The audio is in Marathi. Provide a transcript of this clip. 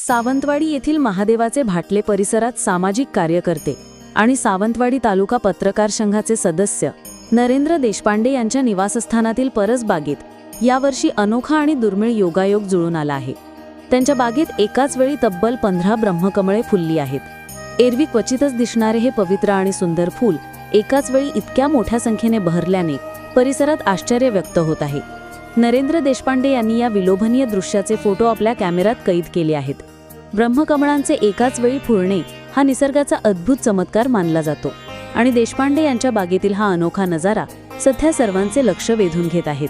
सावंतवाडी येथील महादेवाचे भाटले परिसरात सामाजिक कार्यकर्ते आणि सावंतवाडी तालुका पत्रकार संघाचे सदस्य नरेंद्र देशपांडे यांच्या निवासस्थानातील परसबागेत यावर्षी अनोखा आणि दुर्मिळ योगायोग जुळून आला आहे। त्यांच्या बागेत एकाच वेळी तब्बल 15 ब्रह्मकमळे फुलली आहेत। एरवी क्वचितच दिसणारे हे पवित्र आणि सुंदर फूल एकाच वेळी इतक्या मोठ्या संख्येने बहरल्याने परिसरात आश्चर्य व्यक्त होत आहे। नरेंद्र देशपांडे यांनी या विलोभनीय दृश्याचे फोटो आपल्या कॅमेऱ्यात कैद केले आहेत। ब्रह्मकमळांचे एकाच वेळी फुलणे हा निसर्गाचा अद्भुत चमत्कार मानला जातो आणि देशपांडे यांच्या बागेतील हा अनोखा नजारा सध्या सर्वांचे लक्ष वेधून घेत आहेत।